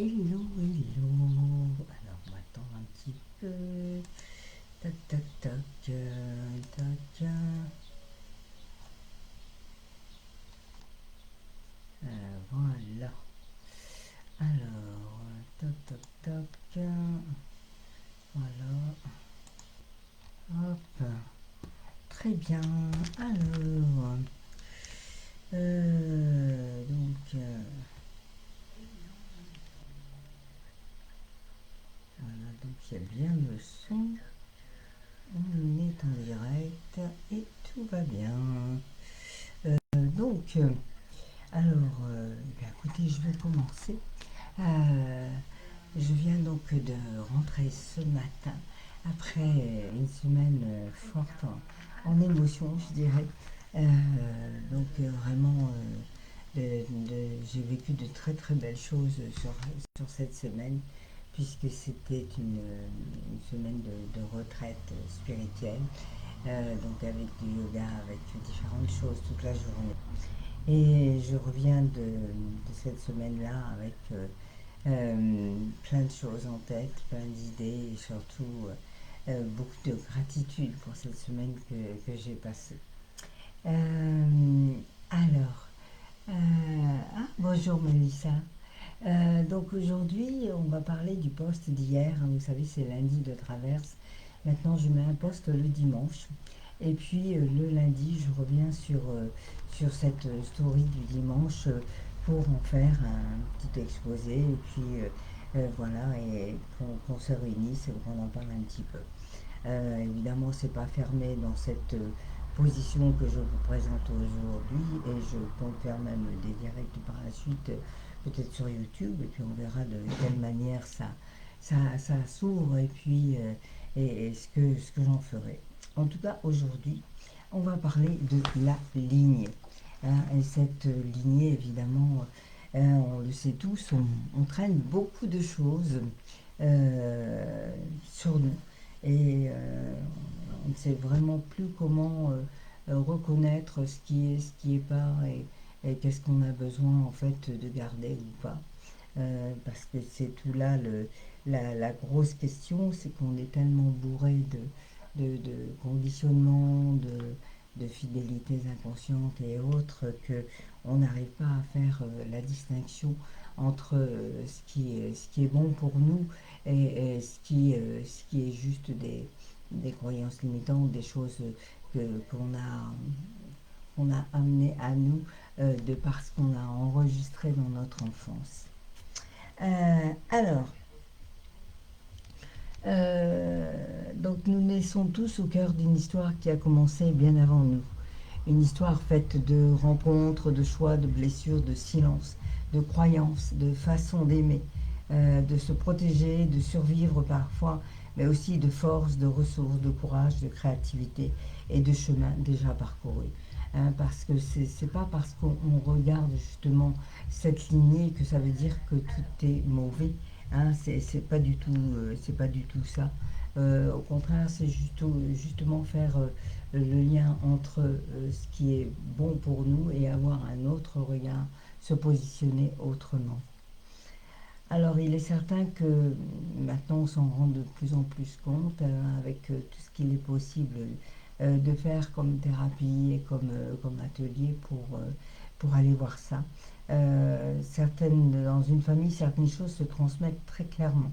Hello, hello. Alors, on va attendre un petit peu. Tac, tac, tac. Tac. Voilà. Alors, toc, toc, toc. Voilà. Hop. Très bien. Alors, voilà, donc il y a bien le son. On est en direct et tout va bien. Donc, écoutez, je vais commencer. Euh, je viens donc de rentrer ce matin après une semaine forte en émotion, je dirais. Vraiment, j'ai vécu de très très belles choses sur cette semaine, puisque c'était une semaine de retraite spirituelle, donc avec du yoga, avec différentes choses toute la journée. Et je reviens de cette semaine-là avec plein de choses en tête, plein d'idées et surtout beaucoup de gratitude pour cette semaine que j'ai passée. Euh, alors, bonjour Melissa. Donc aujourd'hui, on va parler du post d'hier. Vous savez, c'est lundi de traverse. Maintenant, je mets un post le dimanche. Et puis le lundi, je reviens sur cette story du dimanche pour en faire un petit exposé. Et puis voilà, et qu'on se réunisse et qu'on en parle un petit peu. Évidemment, c'est pas fermé dans cette position que je vous présente aujourd'hui. Et je compte faire même des directs par la suite, peut-être sur YouTube. Et puis on verra de quelle manière ça s'ouvre et puis et ce que j'en ferai. En tout cas, aujourd'hui, on va parler de la ligne. Et cette lignée, évidemment, on le sait tous, on traîne beaucoup de choses sur nous. Et on ne sait vraiment plus comment reconnaître ce qui est pas et qu'est-ce qu'on a besoin en fait de garder ou pas. Parce que c'est tout là la grosse question, c'est qu'on est tellement bourré de conditionnements, de fidélités inconscientes et autres que on n'arrive pas à faire la distinction entre ce qui est bon pour nous et ce qui est juste des croyances limitantes, des choses qu'on a amenées à nous de parce qu'on a enregistré dans notre enfance. Alors, donc nous naissons tous au cœur d'une histoire qui a commencé bien avant nous. Une histoire faite de rencontres, de choix, de blessures, de silence, de croyances, de façons d'aimer, de se protéger, de survivre parfois, mais aussi de force, de ressources, de courage, de créativité et de chemin déjà parcouru. Parce que c'est pas parce qu'on regarde justement cette lignée que ça veut dire que tout est mauvais. C'est pas du tout, c'est pas du tout ça. Au contraire, c'est justement faire le lien entre ce qui est bon pour nous et avoir un autre regard, se positionner autrement. Alors il est certain que maintenant on s'en rend de plus en plus compte avec tout ce qu'il est possible de faire comme thérapie et comme atelier pour aller voir ça. Dans une famille, certaines choses se transmettent très clairement.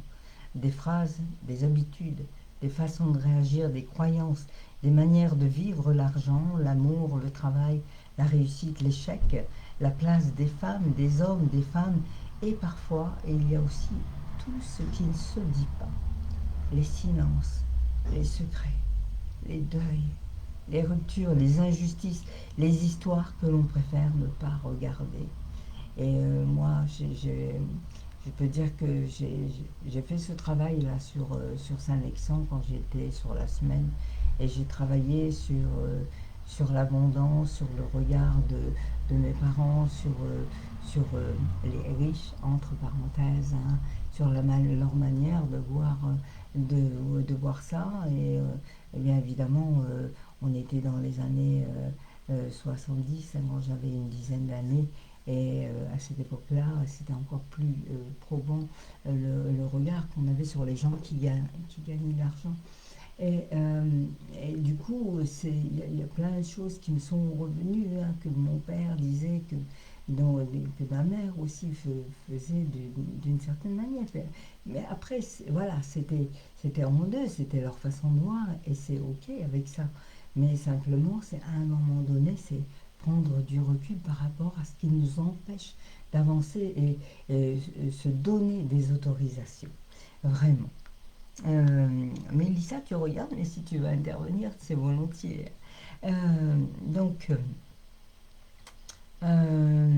Des phrases, des habitudes, des façons de réagir, des croyances, des manières de vivre l'argent, l'amour, le travail, la réussite, l'échec, la place des femmes, des hommes, des femmes, et parfois il y a aussi tout ce qui ne se dit pas, les silences, les secrets, les deuils, les ruptures, les injustices, les histoires que l'on préfère ne pas regarder. Et moi, je peux dire que j'ai fait ce travail-là sur Saint-Lexan quand j'étais sur la semaine. Et j'ai travaillé sur l'abondance, sur le regard de mes parents, sur les riches, entre parenthèses, sur leur manière de voir ça. Et bien évidemment, on était dans les années 70, quand j'avais une dizaine d'années. Et à cette époque-là, c'était encore plus probant le regard qu'on avait sur les gens qui gagnaient de l'argent. Et, euh, et du coup, il y a plein de choses qui me sont revenues, hein, que mon père disait, que ma mère aussi faisait d'une certaine manière. Mais après, voilà, c'était en deux, c'était leur façon de voir, et c'est ok avec ça. Mais simplement, c'est à un moment donné, c'est prendre du recul par rapport à ce qui nous empêche d'avancer et se donner des autorisations. Vraiment. Mélissa, tu regardes, mais si tu veux intervenir, c'est volontiers. Donc, euh,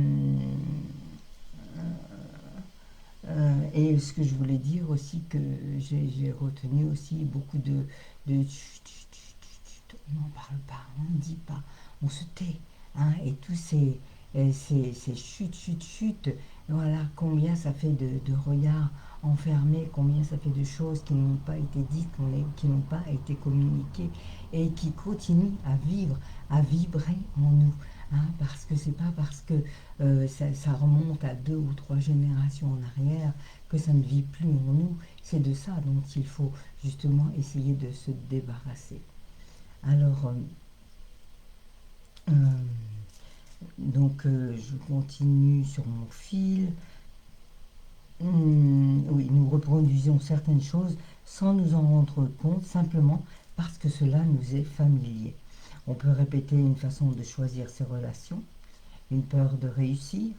et ce que je voulais dire aussi, que j'ai retenu aussi beaucoup de chut, chut, chut, chut, on n'en parle pas, on ne dit pas, on se tait, hein, et tous ces chut, chut, chut, voilà combien ça fait de regards enfermés, combien ça fait de choses qui n'ont pas été dites, qui n'ont pas été communiquées, et qui continuent à vivre, à vibrer en nous. Hein, parce que c'est pas parce que ça remonte à 2 ou 3 générations en arrière que ça ne vit plus en nous. C'est de ça dont il faut justement essayer de se débarrasser. Alors, euh, je continue sur mon fil. Oui, nous reproduisons certaines choses sans nous en rendre compte, simplement parce que cela nous est familier. On peut répéter une façon de choisir ses relations, une peur de réussir.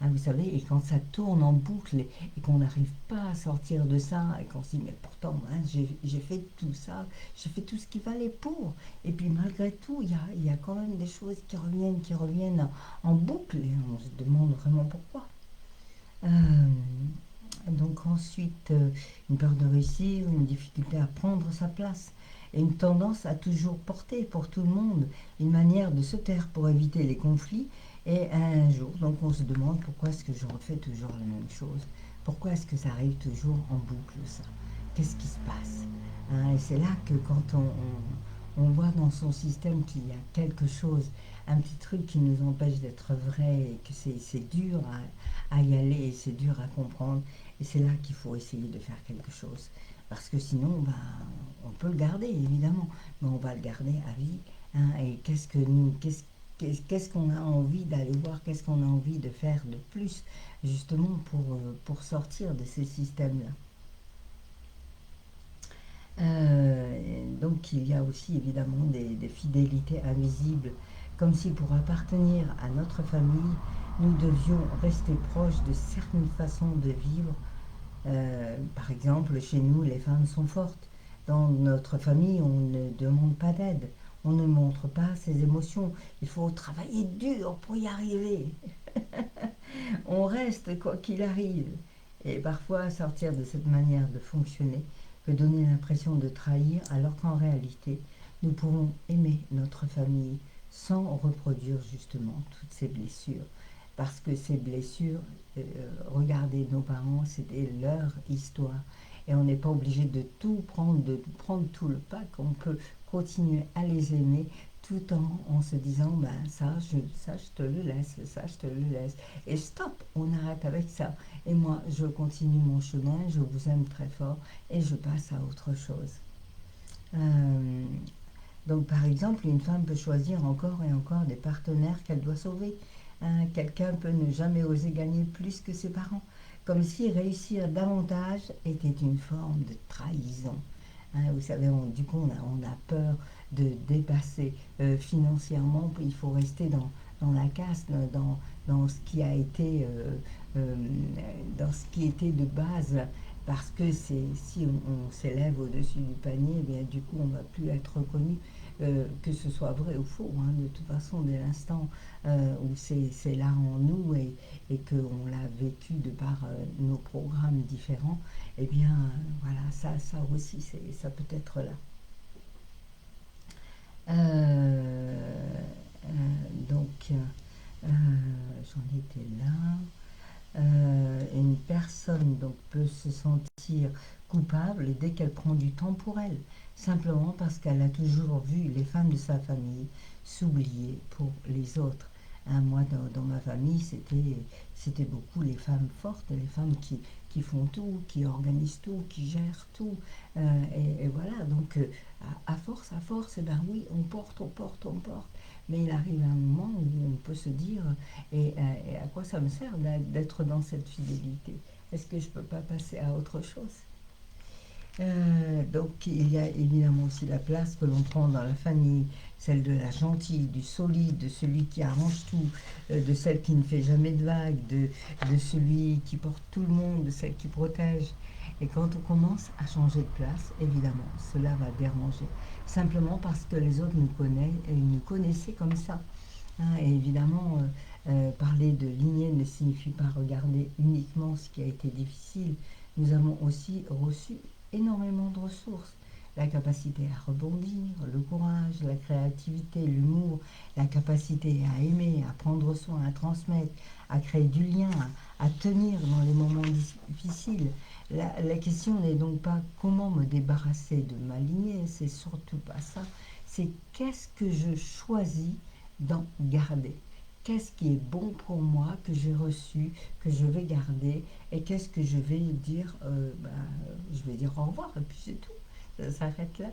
Ah, vous savez, et quand ça tourne en boucle et qu'on n'arrive pas à sortir de ça, et qu'on se dit, mais pourtant, hein, j'ai fait tout ça, j'ai fait tout ce qu'il fallait pour. Et puis malgré tout, il y a quand même des choses qui reviennent en boucle, et on se demande vraiment pourquoi. Euh, donc ensuite, une peur de réussir, une difficulté à prendre sa place, et une tendance à toujours porter pour tout le monde une manière de se taire pour éviter les conflits. Et un jour, donc on se demande pourquoi est-ce que je refais toujours la même chose, pourquoi est-ce que ça arrive toujours en boucle ça, qu'est-ce qui se passe, hein. Et c'est là que quand on voit dans son système qu'il y a quelque chose, un petit truc qui nous empêche d'être vrai, et que c'est dur à y aller, et c'est dur à comprendre, et c'est là qu'il faut essayer de faire quelque chose. Parce que sinon, ben, on peut le garder, évidemment, mais on va le garder à vie, hein. Et qu'est-ce qu'on a envie d'aller voir, qu'est-ce qu'on a envie de faire de plus, justement, pour sortir de ces systèmes-là. Donc il y a aussi évidemment des fidélités invisibles, comme si pour appartenir à notre famille, nous devions rester proches de certaines façons de vivre. Par exemple, chez nous, les femmes sont fortes. Dans notre famille, on ne demande pas d'aide. On ne montre pas ses émotions. Il faut travailler dur pour y arriver. On reste quoi qu'il arrive. Et parfois, sortir de cette manière de fonctionner peut donner l'impression de trahir, alors qu'en réalité, nous pouvons aimer notre famille sans reproduire justement toutes ces blessures. Parce que ces blessures, regardez nos parents, c'était leur histoire. Et on n'est pas obligé de prendre tout le pack. On peut continuer à les aimer tout en se disant, ben ça je te le laisse, ça je te le laisse. Et stop, on arrête avec ça. Et moi, je continue mon chemin, je vous aime très fort et je passe à autre chose. Euh, donc, par exemple, une femme peut choisir encore et encore des partenaires qu'elle doit sauver. Hein, quelqu'un peut ne jamais oser gagner plus que ses parents, comme si réussir davantage était une forme de trahison. Hein, vous savez, du coup, on a peur de dépasser financièrement. Il faut rester dans la caste, dans ce qui a été, euh, dans ce qui était de base. Parce que si on s'élève au-dessus du panier, eh bien, du coup, on ne va plus être reconnu, que ce soit vrai ou faux. Hein, de toute façon, dès l'instant où c'est là en nous, et qu'on l'a vécu de par nos programmes différents, eh bien, voilà, ça aussi, ça peut être là. Euh, euh, donc, euh, j'en étais là. Une personne donc peut se sentir coupable dès qu'elle prend du temps pour elle, simplement parce qu'elle a toujours vu les femmes de sa famille s'oublier pour les autres. Hein, moi, dans ma famille, c'était beaucoup les femmes fortes, les femmes qui font tout, qui organisent tout, qui gèrent tout. Et voilà, donc à force, eh ben oui, on porte, on porte, on porte. Mais il arrive un moment où on peut se dire, et à quoi ça me sert d'être dans cette fidélité? Est-ce que je ne peux pas passer à autre chose? Donc il y a évidemment aussi la place que l'on prend dans la famille, celle de la gentille, du solide, de celui qui arrange tout, de celle qui ne fait jamais de vagues, de celui qui porte tout le monde, de celle qui protège. Et quand on commence à changer de place, évidemment, cela va déranger. Simplement parce que les autres nous connaissaient comme ça. Hein. Et évidemment, parler de lignée ne signifie pas regarder uniquement ce qui a été difficile. Nous avons aussi reçu énormément de ressources. La capacité à rebondir, le courage, la créativité, l'humour, la capacité à aimer, à prendre soin, à transmettre, à créer du lien, à tenir dans les moments difficiles. La question n'est donc pas comment me débarrasser de ma lignée, c'est surtout pas ça. C'est qu'est-ce que je choisis d'en garder. Qu'est-ce qui est bon pour moi, que j'ai reçu, que je vais garder, et qu'est-ce que je vais dire, je vais dire au revoir, et puis c'est tout, ça s'arrête là.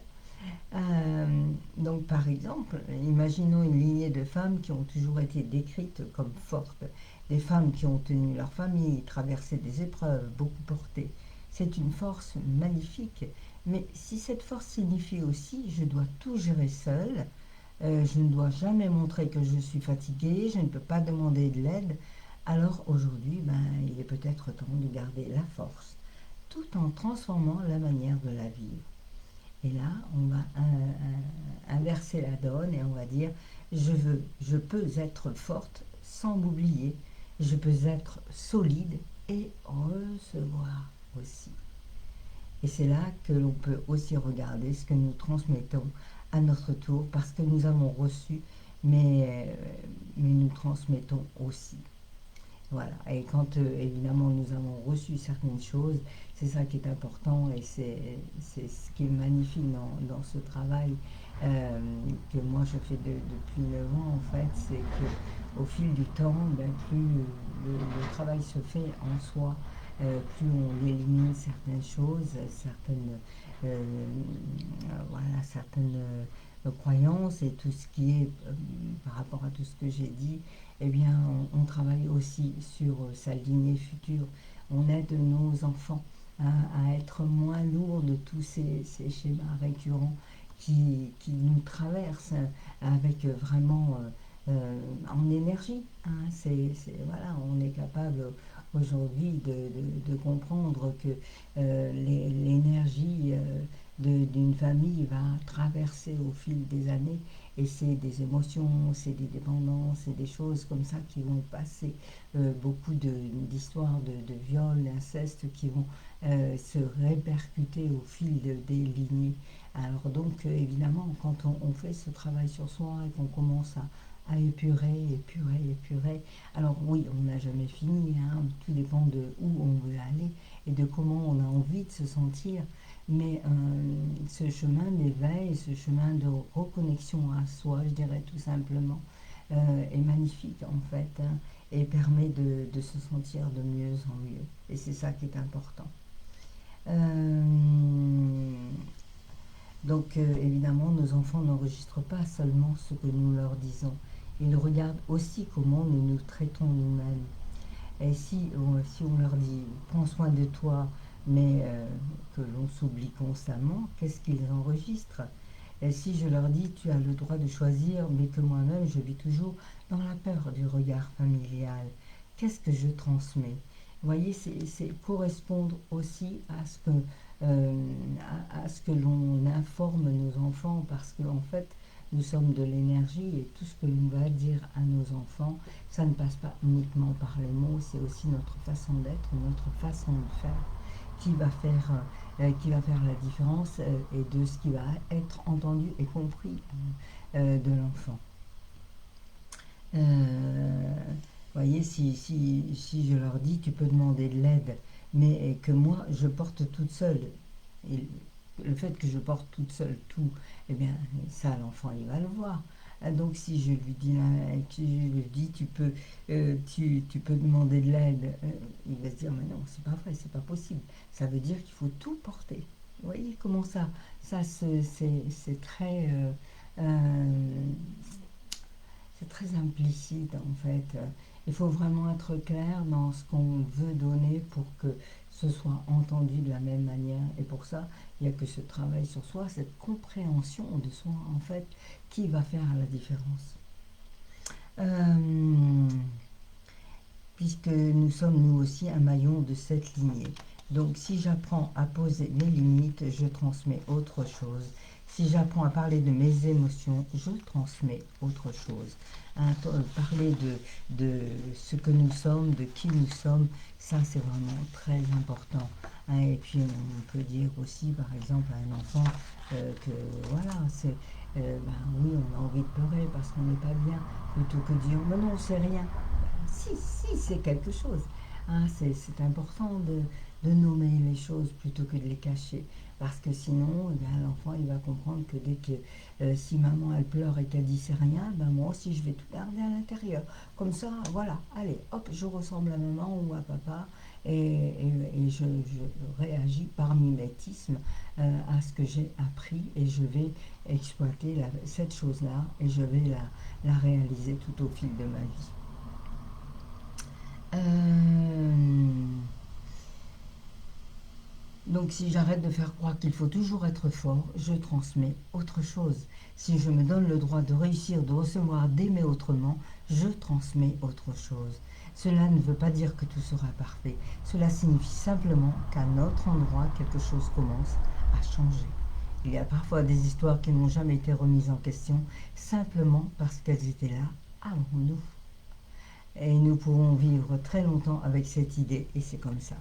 Donc par exemple, imaginons une lignée de femmes qui ont toujours été décrites comme fortes, des femmes qui ont tenu leur famille, traversé des épreuves, beaucoup porté. C'est une force magnifique, mais si cette force signifie aussi je dois tout gérer seule, je ne dois jamais montrer que je suis fatiguée, je ne peux pas demander de l'aide, alors aujourd'hui, il est peut-être temps de garder la force, tout en transformant la manière de la vivre. Et là, on va inverser la donne et on va dire, je peux être forte sans m'oublier, je peux être solide et recevoir aussi. Et c'est là que l'on peut aussi regarder ce que nous transmettons à notre tour, parce que nous avons reçu, mais nous transmettons aussi. Voilà. Et quand évidemment nous avons reçu certaines choses, c'est ça qui est important et c'est ce qui est magnifique dans ce travail que moi je fais depuis 9 ans en fait, c'est qu'au fil du temps, plus le travail se fait en soi, plus on élimine certaines choses, euh, certaines croyances et tout ce qui est par rapport à tout ce que j'ai dit, eh bien, on travaille aussi sur sa lignée future. On aide nos enfants à être moins lourds de tous ces schémas récurrents qui nous traversent avec vraiment en énergie. Hein. Voilà, on est capable aujourd'hui de comprendre que l'énergie d'une famille va traverser au fil des années et c'est des émotions, c'est des dépendances, c'est des choses comme ça qui vont passer, beaucoup d'histoires de viols, d'inceste qui vont se répercuter au fil des lignées. Alors donc évidemment quand on fait ce travail sur soi et qu'on commence à épurer, alors oui on n'a jamais fini, hein, tout dépend de où on veut aller et de comment on a envie de se sentir. Mais ce chemin d'éveil, ce chemin de reconnexion à soi, je dirais tout simplement, est magnifique en fait, hein, et permet de se sentir de mieux en mieux. Et c'est ça qui est important. Euh, donc évidemment, nos enfants n'enregistrent pas seulement ce que nous leur disons, ils regardent aussi comment nous nous traitons nous-mêmes. Et si on leur dit prends soin de toi, mais que l'on s'oublie constamment, qu'est-ce qu'ils enregistrent? Et si je leur dis tu as le droit de choisir, mais que moi-même je vis toujours dans la peur du regard familial, qu'est-ce que je transmets? Vous voyez, c'est correspondre aussi à ce que l'on informe nos enfants, parce qu'en fait, nous sommes de l'énergie et tout ce que l'on va dire à nos enfants, ça ne passe pas uniquement par les mots, c'est aussi notre façon d'être, notre façon de faire qui va faire la différence et de ce qui va être entendu et compris de l'enfant. Voyez, si je leur dis tu peux demander de l'aide, mais que moi je porte toute seule, et le fait que je porte toute seule tout, eh bien ça l'enfant il va le voir. Donc si je lui dis, tu peux demander de l'aide, il va se dire, mais non, c'est pas vrai, c'est pas possible. Ça veut dire qu'il faut tout porter. Vous voyez comment c'est très, c'est très implicite en fait. Il faut vraiment être clair dans ce qu'on veut donner pour que ce soit entendu de la même manière. Et pour ça, il n'y a que ce travail sur soi, cette compréhension de soi en fait, qui va faire la différence. Euh, Puisque nous sommes nous aussi un maillon de cette lignée. Donc si j'apprends à poser mes limites, je transmets autre chose. Si j'apprends à parler de mes émotions, je transmets autre chose. Parler de ce que nous sommes, de qui nous sommes, ça c'est vraiment très important. Et puis on peut dire aussi par exemple à un enfant que voilà, oui on a envie de pleurer parce qu'on n'est pas bien, plutôt que de dire mais non c'est rien. Si, c'est quelque chose. C'est important de nommer les choses plutôt que de les cacher. Parce que sinon, l'enfant, il va comprendre que dès que si maman, elle pleure et qu'elle dit c'est rien, moi aussi, je vais tout garder à l'intérieur. Comme ça, voilà, allez, hop, je ressemble à maman ou à papa et je réagis par mimétisme à ce que j'ai appris et je vais exploiter cette chose-là et je vais la réaliser tout au fil de ma vie. Donc si j'arrête de faire croire qu'il faut toujours être fort, je transmets autre chose. Si je me donne le droit de réussir, de recevoir, d'aimer autrement, je transmets autre chose. Cela ne veut pas dire que tout sera parfait. Cela signifie simplement qu'à notre endroit, quelque chose commence à changer. Il y a parfois des histoires qui n'ont jamais été remises en question, simplement parce qu'elles étaient là avant nous. Et nous pouvons vivre très longtemps avec cette idée, et c'est comme ça.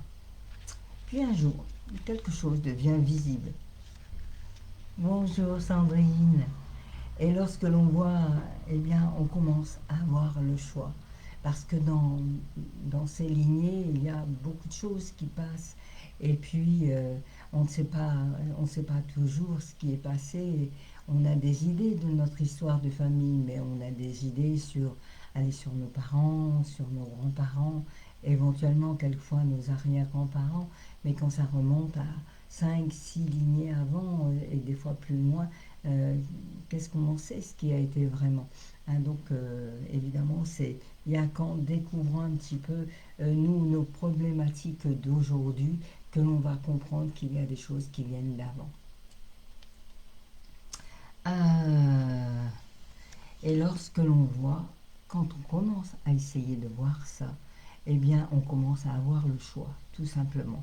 Puis un jour, quelque chose devient visible. Bonjour Sandrine. Et lorsque l'on voit, eh bien, on commence à avoir le choix. Parce que dans ces lignées, il y a beaucoup de choses qui passent. Et puis, on ne sait pas toujours ce qui est passé. On a des idées de notre histoire de famille, mais on a des idées sur nos parents, sur nos grands-parents, éventuellement quelquefois nos arrière-grands-parents. Mais quand ça remonte à 5, 6 lignées avant, et des fois plus loin, qu'est-ce qu'on en sait, ce qui a été vraiment. Donc évidemment, il y a qu'en découvrant un petit peu nos problématiques d'aujourd'hui que l'on va comprendre qu'il y a des choses qui viennent d'avant. Et lorsque l'on voit, quand on commence à essayer de voir ça, eh bien on commence à avoir le choix, tout simplement.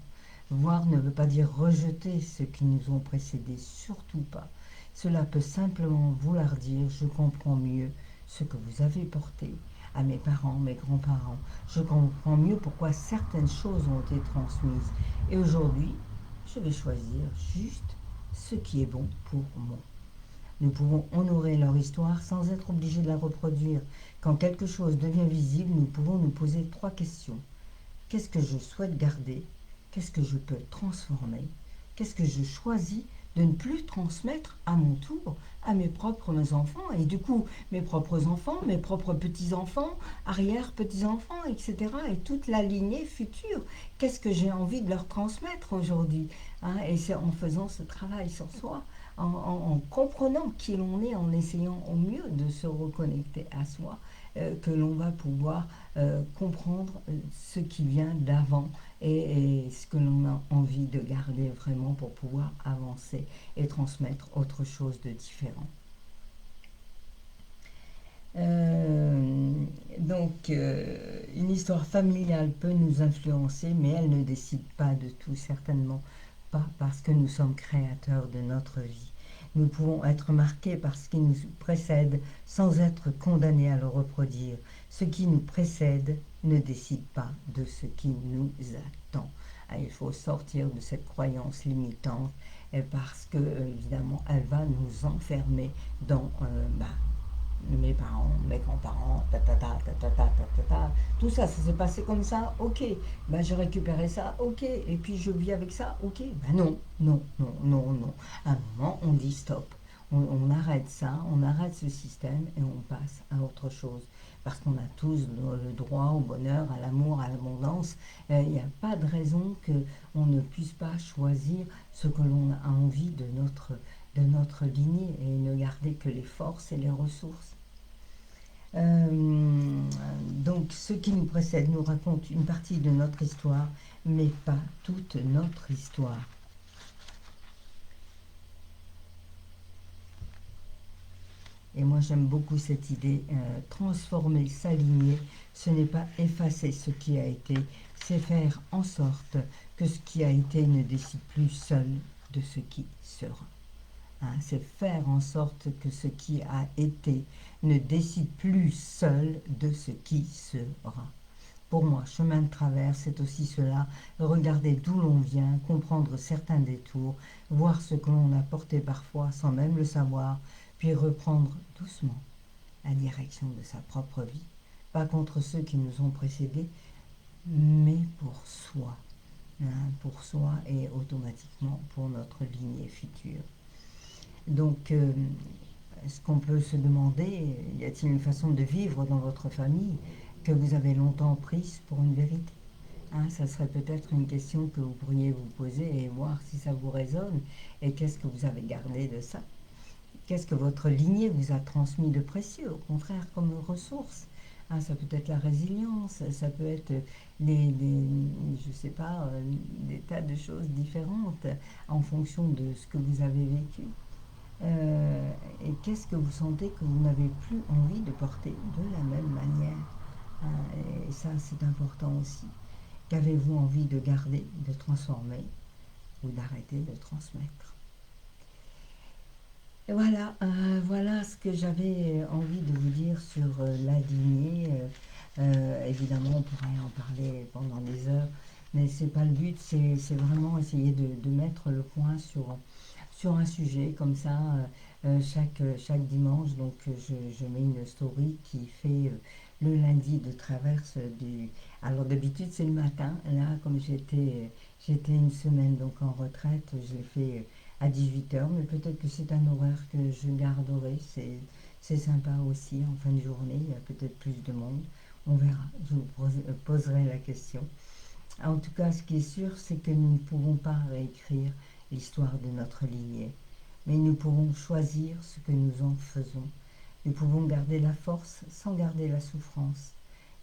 Voir ne veut pas dire rejeter ceux qui nous ont précédés, surtout pas. Cela peut simplement vouloir dire je comprends mieux ce que vous avez porté à mes parents, mes grands-parents. Je comprends mieux pourquoi certaines choses ont été transmises. Et aujourd'hui, je vais choisir juste ce qui est bon pour moi. Nous pouvons honorer leur histoire sans être obligés de la reproduire. Quand quelque chose devient visible, nous pouvons nous poser 3 questions. Qu'est-ce que je souhaite garder? Qu'est-ce que je peux transformer? Qu'est-ce que je choisis de ne plus transmettre à mon tour à mes propres enfants, et du coup mes propres enfants, mes propres petits-enfants, arrière-petits-enfants, etc. et toute la lignée future. Qu'est-ce que j'ai envie de leur transmettre aujourd'hui, et c'est en faisant ce travail sur soi, en comprenant qui l'on est, en essayant au mieux de se reconnecter à soi, que l'on va pouvoir comprendre ce qui vient d'avant et ce que l'on a envie de garder vraiment pour pouvoir avancer et transmettre autre chose de différent. Donc, une histoire familiale peut nous influencer, mais elle ne décide pas de tout, certainement pas, parce que nous sommes créateurs de notre vie. Nous pouvons être marqués par ce qui nous précède sans être condamnés à le reproduire. Ce qui nous précède ne décide pas de ce qui nous attend. Il faut sortir de cette croyance limitante parce que, évidemment, elle va nous enfermer dans mes parents, mes grands-parents, tout ça, ça s'est passé comme ça, ok, j'ai récupéré ça, ok, et puis je vis avec ça, ok, non. À un moment, on dit stop. on arrête ça, on arrête ce système et on passe à autre chose. Parce qu'on a tous le droit au bonheur, à l'amour, à l'abondance. Il n'y a pas de raison qu'on ne puisse pas choisir ce que l'on a envie de notre lignée et ne garder que les forces et les ressources. Donc, ceux qui nous précèdent nous racontent une partie de notre histoire, mais pas toute notre histoire. Et moi, j'aime beaucoup cette idée. Transformer sa lignée, ce n'est pas effacer ce qui a été, c'est faire en sorte que ce qui a été ne décide plus seul de ce qui sera. Hein, c'est faire en sorte que ce qui a été ne décide plus seul de ce qui sera. Pour moi, chemin de travers, c'est aussi cela, regarder d'où l'on vient, comprendre certains détours, voir ce que l'on a porté parfois sans même le savoir, puis reprendre doucement la direction de sa propre vie. Pas contre ceux qui nous ont précédés, mais pour soi et automatiquement pour notre lignée future. Donc, ce qu'on peut se demander, y a-t-il une façon de vivre dans votre famille que vous avez longtemps prise pour une vérité? Ça serait peut-être une question que vous pourriez vous poser et voir si ça vous résonne. Et qu'est-ce que vous avez gardé de ça? Qu'est-ce que votre lignée vous a transmis de précieux, au contraire, comme ressource? Ça peut être la résilience, ça peut être je sais pas, des tas de choses différentes en fonction de ce que vous avez vécu. Et qu'est-ce que vous sentez que vous n'avez plus envie de porter de la même manière? Et ça, c'est important aussi. Qu'avez-vous envie de garder, de transformer ou d'arrêter de transmettre? Et voilà, voilà ce que j'avais envie de vous dire sur la lignée. Évidemment, on pourrait en parler pendant des heures, mais c'est pas le but, c'est vraiment essayer de mettre le point sur un sujet comme ça chaque dimanche. Donc je mets une story qui fait le lundi de traverse du... Alors d'habitude c'est le matin, là comme j'étais une semaine donc en retraite, je l'ai fait à 18h, mais peut-être que c'est un horaire que je garderai, c'est sympa aussi en fin de journée, il y a peut-être plus de monde, on verra, je vous poserai la question. En tout cas, ce qui est sûr, c'est que nous ne pouvons pas réécrire l'histoire de notre lignée, mais nous pouvons choisir ce que nous en faisons. Nous pouvons garder la force sans garder la souffrance,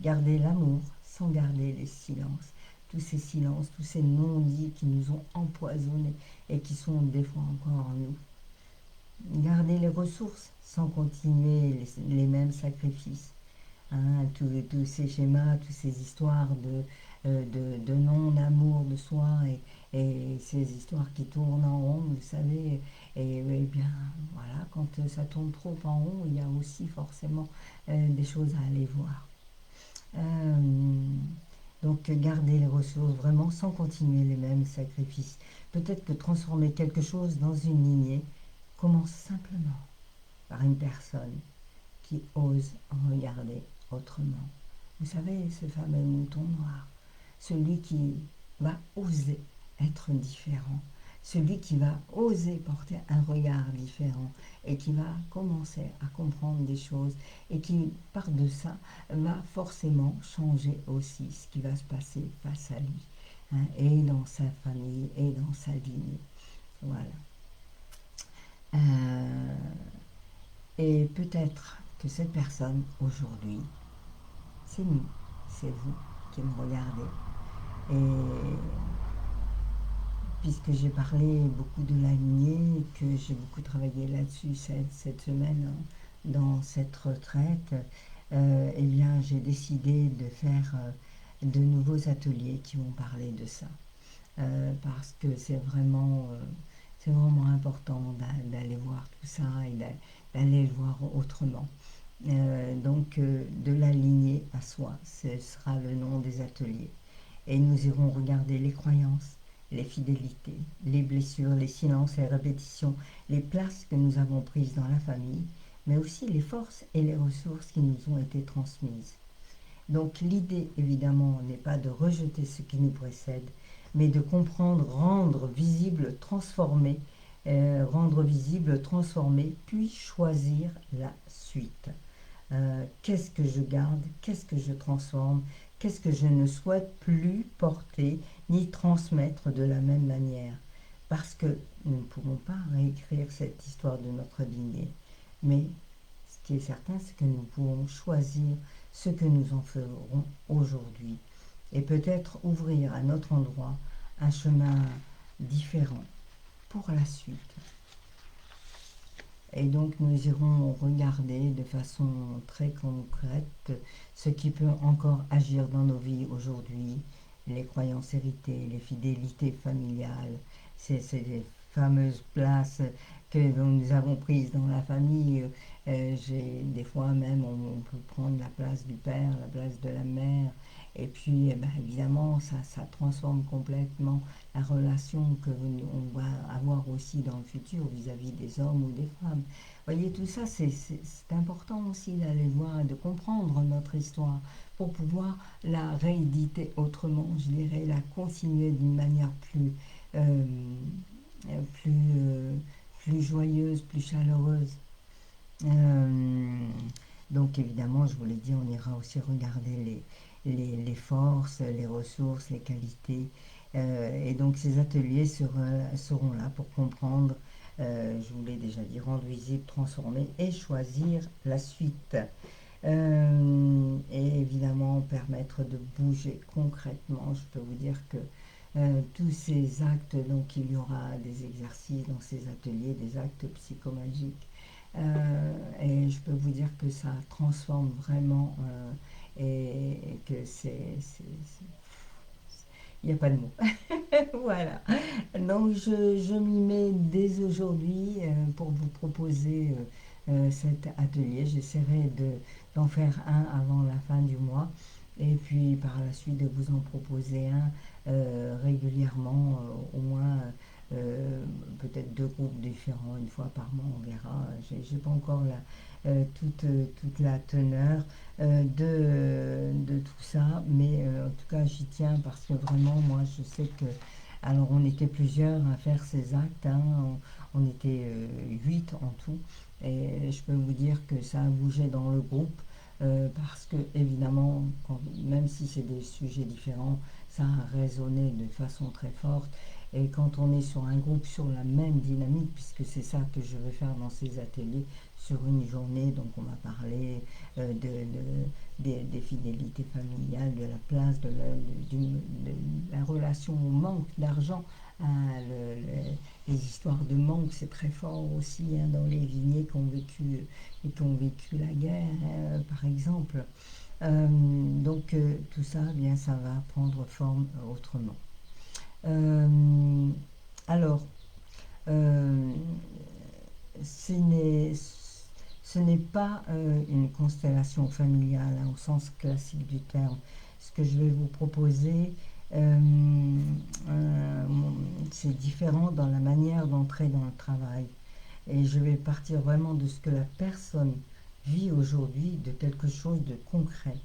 garder l'amour sans garder les silences. Tous ces silences, tous ces non-dits qui nous ont empoisonnés et qui sont des fois encore en nous. Garder les ressources sans continuer les mêmes sacrifices. Tous ces schémas, toutes ces histoires de non-amour de soi et ces histoires qui tournent en rond, vous savez. Et bien, voilà, quand ça tourne trop en rond, il y a aussi forcément des choses à aller voir. Donc, garder les ressources vraiment sans continuer les mêmes sacrifices. Peut-être que transformer quelque chose dans une lignée commence simplement par une personne qui ose regarder autrement. Vous savez, ce fameux mouton noir, celui qui va oser être différent, celui qui va oser porter un regard différent et qui va commencer à comprendre des choses et qui, par de ça, va forcément changer aussi ce qui va se passer face à lui, et dans sa famille et dans sa lignée. Voilà. Et peut-être que cette personne, aujourd'hui, c'est nous, c'est vous qui me regardez. Et puisque j'ai parlé beaucoup de la lignée, que j'ai beaucoup travaillé là-dessus cette semaine dans cette retraite, eh bien j'ai décidé de faire de nouveaux ateliers qui vont parler de ça. Parce que c'est vraiment important d'aller voir tout ça et d'aller le voir autrement. Donc de la lignée à soi, ce sera le nom des ateliers. Et nous irons regarder les croyances, les fidélités, les blessures, les silences, les répétitions, les places que nous avons prises dans la famille, mais aussi les forces et les ressources qui nous ont été transmises. Donc l'idée, évidemment, n'est pas de rejeter ce qui nous précède, mais de comprendre, rendre visible, transformer rendre visible, transformer, puis choisir la suite. Qu'est-ce que je garde, qu'est-ce que je transforme, qu'est-ce que je ne souhaite plus porter ni transmettre de la même manière. Parce que nous ne pouvons pas réécrire cette histoire de notre lignée. Mais ce qui est certain, c'est que nous pouvons choisir ce que nous en ferons aujourd'hui. Et peut-être ouvrir à notre endroit un chemin différent pour la suite. Et donc nous irons regarder de façon très concrète ce qui peut encore agir dans nos vies aujourd'hui, les croyances héritées, les fidélités familiales, ces fameuses places que nous avons prises dans la famille. Des fois même on peut prendre la place du père, la place de la mère, et puis évidemment ça transforme complètement la relation que on va avoir aussi dans le futur vis-à-vis des hommes ou des femmes. Vous voyez, tout ça, c'est important aussi d'aller voir, de comprendre notre histoire pour pouvoir la rééditer autrement, je dirais, la continuer d'une manière euh, plus, euh, plus joyeuse, plus chaleureuse. Euh, donc évidemment, je vous l'ai dit, on ira aussi regarder les forces, les ressources, les qualités. Et donc ces ateliers seront là pour comprendre, je vous l'ai déjà dit, rendre visible, transformer et choisir la suite. Et évidemment permettre de bouger concrètement. Je peux vous dire que tous ces actes, donc il y aura des exercices dans ces ateliers, des actes psychomagiques. Et je peux vous dire que ça transforme vraiment et que il n'y a pas de mots. Voilà. Donc je m'y mets dès aujourd'hui pour vous proposer cet atelier. J'essaierai d'en faire un avant la fin du mois et puis par la suite de vous en proposer un régulièrement, au moins peut-être deux groupes différents une fois par mois, on verra. J'ai pas encore toute la teneur de tout ça, mais en tout cas j'y tiens parce que vraiment moi je sais que alors on était plusieurs à faire ces actes, hein, on était 8 en tout, et je peux vous dire que ça a bougé dans le groupe, parce que évidemment, même si c'est des sujets différents, ça a résonné de façon très forte. Et quand on est sur un groupe sur la même dynamique, puisque c'est ça que je vais faire dans ces ateliers, sur une journée, donc on va parler des fidélités familiales, de la place, de la relation au manque d'argent. Hein, les histoires de manque, c'est très fort aussi, hein, dans les lignées qui ont vécu la guerre, hein, par exemple. Donc tout ça, eh bien, ça va prendre forme autrement. Euh, alors, euh, ce n'est ce n'est pas une constellation familiale, hein, au sens classique du terme. Ce que je vais vous proposer, euh, euh, c'est différent dans la manière d'entrer dans le travail. Et je vais partir vraiment de ce que la personne vit aujourd'hui, de quelque chose de concret.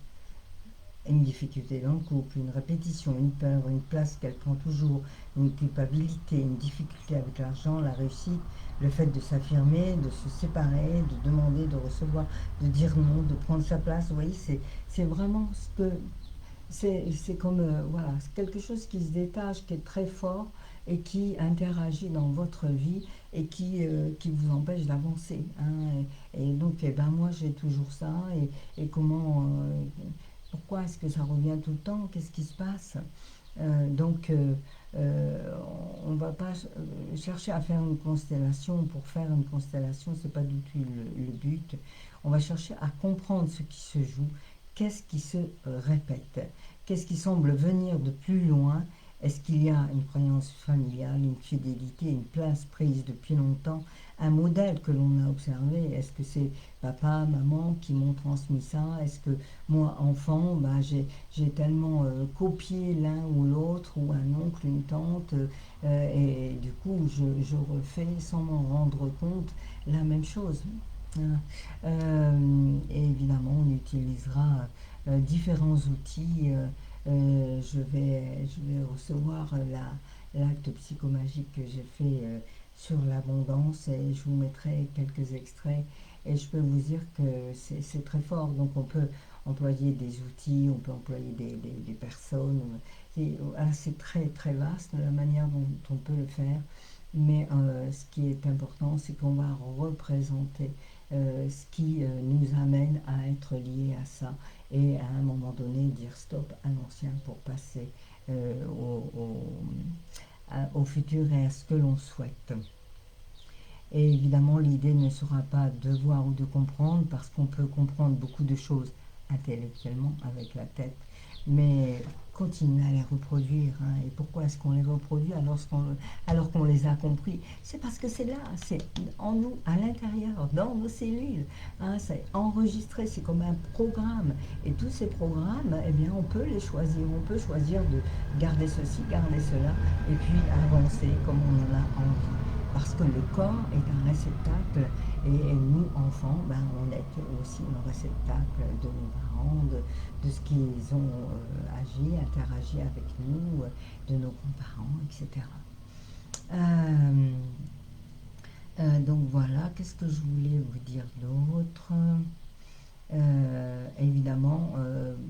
Une difficulté dans le couple, une répétition, une peur, une place qu'elle prend toujours, une culpabilité, une difficulté avec l'argent, la réussite, le fait de s'affirmer, de se séparer, de demander, de recevoir, de dire non, de prendre sa place. Vous voyez, c'est vraiment ce que... C'est comme, voilà, c'est quelque chose qui se détache, qui est très fort et qui interagit dans votre vie et qui vous empêche d'avancer, hein. Et donc, eh ben, moi, j'ai toujours ça. Et comment... pourquoi est-ce que ça revient tout le temps? Qu'est-ce qui se passe? Donc, euh, on ne va pas chercher à faire une constellation pour faire une constellation, c'est pas du tout le but. On va chercher à comprendre ce qui se joue, qu'est-ce qui se répète, qu'est-ce qui semble venir de plus loin. Est-ce qu'il y a une croyance familiale, une fidélité, une place prise depuis longtemps, un modèle que l'on a observé? Est-ce que c'est papa, maman qui m'ont transmis ça? Est-ce que moi, enfant, bah, j'ai tellement copié l'un ou l'autre, ou un oncle, une tante, et du coup, je refais sans m'en rendre compte la même chose. Hein. Et évidemment, on utilisera différents outils. Je vais recevoir l'acte psychomagique que j'ai fait sur l'abondance et je vous mettrai quelques extraits et je peux vous dire que c'est très fort. Donc on peut employer des outils, on peut employer des personnes. C'est très très vaste la manière dont on peut le faire. Mais ce qui est important, c'est qu'on va représenter ce qui nous amène à être liés à ça et à un moment donné dire stop à l'ancien pour passer au futur et à ce que l'on souhaite. Et évidemment, l'idée ne sera pas de voir ou de comprendre, parce qu'on peut comprendre beaucoup de choses intellectuellement avec la tête, mais continuer à les reproduire. Hein. Et pourquoi est-ce qu'on les reproduit alors qu'on les a compris? C'est parce que c'est là, c'est en nous, à l'intérieur, dans nos cellules. Hein. C'est enregistré, c'est comme un programme. Et tous ces programmes, eh bien, on peut les choisir. On peut choisir de garder ceci, garder cela, et puis avancer comme on en a envie. Parce que le corps est un réceptacle et nous, enfants, ben, on est aussi un réceptacle de nos parents, de ce qu'ils ont agi, interagi avec nous, de nos grands-parents, etc. Euh, donc voilà, qu'est-ce que je voulais vous dire d'autre? Évidemment,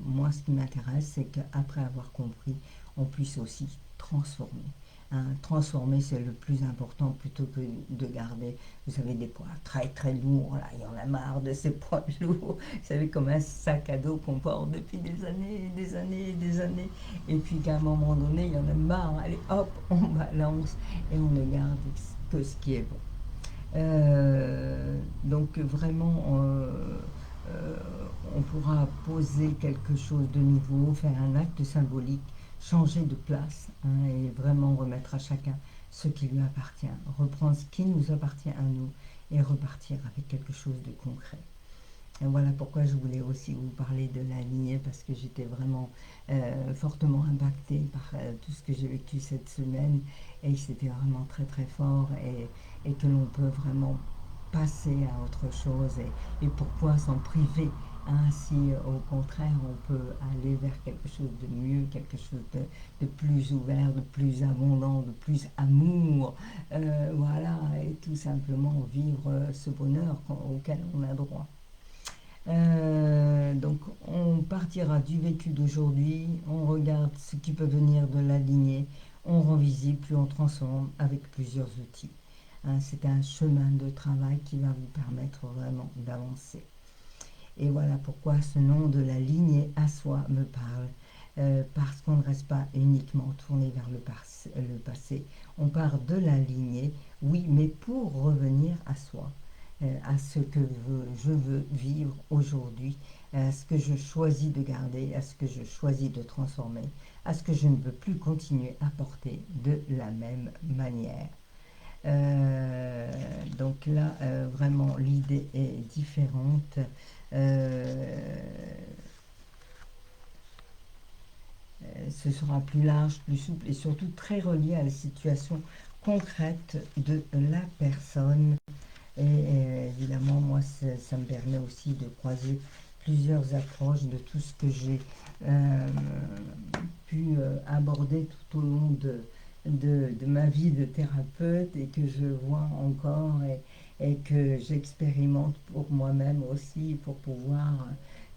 moi, ce qui m'intéresse, c'est qu'après avoir compris, on puisse aussi transformer. Hein. Transformer, c'est le plus important plutôt que de garder, vous savez, des poids très très lourds. Là, il y en a marre de ces poids lourds. Vous savez, comme un sac à dos qu'on porte depuis des années, des années, des années. Et puis qu'à un moment donné, il y en a marre. Allez, hop, on balance et on ne garde que ce qui est bon. Donc vraiment, euh, on pourra poser quelque chose de nouveau, faire un acte symbolique, changer de place hein, et vraiment remettre à chacun ce qui lui appartient, reprendre ce qui nous appartient à nous et repartir avec quelque chose de concret. Et voilà pourquoi je voulais aussi vous parler de la lignée, parce que j'étais vraiment fortement impactée par tout ce que j'ai vécu cette semaine et c'était vraiment très très fort et que l'on peut vraiment passer à autre chose et pourquoi s'en priver hein, si au contraire on peut aller vers quelque chose de mieux, quelque chose de plus ouvert, de plus abondant, de plus amour, voilà, et tout simplement vivre ce bonheur auquel on a droit. Donc on partira du vécu d'aujourd'hui, on regarde ce qui peut venir de la lignée, on revisite, puis on transforme avec plusieurs outils. Hein, c'est un chemin de travail qui va vous permettre vraiment d'avancer. Et voilà pourquoi ce nom de la lignée à soi me parle. Parce qu'on ne reste pas uniquement tourné vers le passé. On part de la lignée, oui, mais pour revenir à soi, à ce que je veux vivre aujourd'hui, à ce que je choisis de garder, à ce que je choisis de transformer, à ce que je ne veux plus continuer à porter de la même manière. Donc là, vraiment, l'idée est différente. Ce sera plus large, plus souple et surtout très relié à la situation concrète de la personne. Et évidemment, moi, ça me permet aussi de croiser plusieurs approches de tout ce que j'ai pu aborder tout au long de ma vie de thérapeute et que je vois encore et que j'expérimente pour moi-même aussi pour pouvoir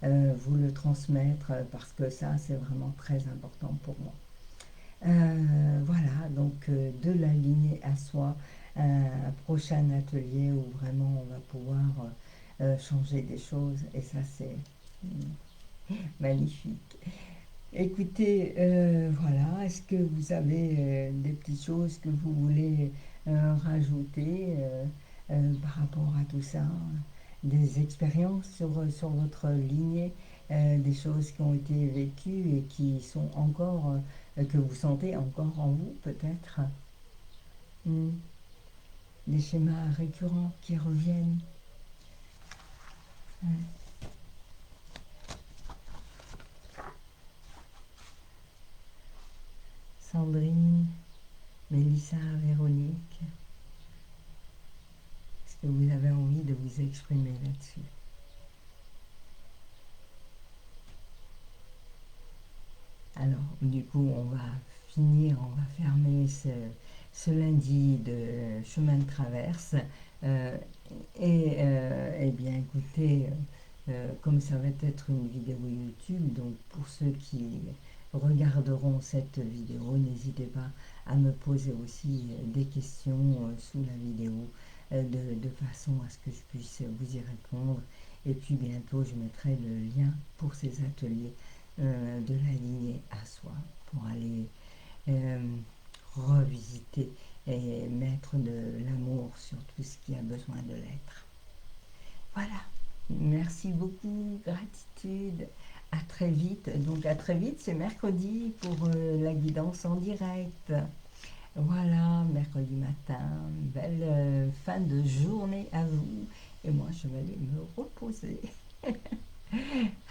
vous le transmettre parce que ça, c'est vraiment très important pour moi. Voilà, donc de la lignée à soi, un prochain atelier où vraiment on va pouvoir changer des choses et ça c'est magnifique. Écoutez, voilà, est-ce que vous avez des petites choses que vous voulez rajouter par rapport à tout ça? Des expériences sur votre lignée, des choses qui ont été vécues et qui sont encore, que vous sentez encore en vous peut-être? Hmm. Des schémas récurrents qui reviennent. Hmm. Sandrine, Mélissa, Véronique, est-ce que vous avez envie de vous exprimer là-dessus? Alors, du coup, on va finir, on va fermer ce lundi de chemin de traverse. Euh, et bien écoutez, comme ça va être une vidéo YouTube, donc pour ceux qui regarderont cette vidéo, n'hésitez pas à me poser aussi des questions sous la vidéo de façon à ce que je puisse vous y répondre. Et puis bientôt, je mettrai le lien pour ces ateliers de la lignée à soi pour aller euh, revisiter et mettre de l'amour sur tout ce qui a besoin de l'être. Voilà. Merci beaucoup, gratitude. À très vite. Donc à très vite, c'est mercredi pour la guidance en direct. Voilà, mercredi matin, belle fin de journée à vous. Et moi, je vais aller me reposer.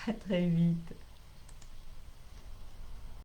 À très vite.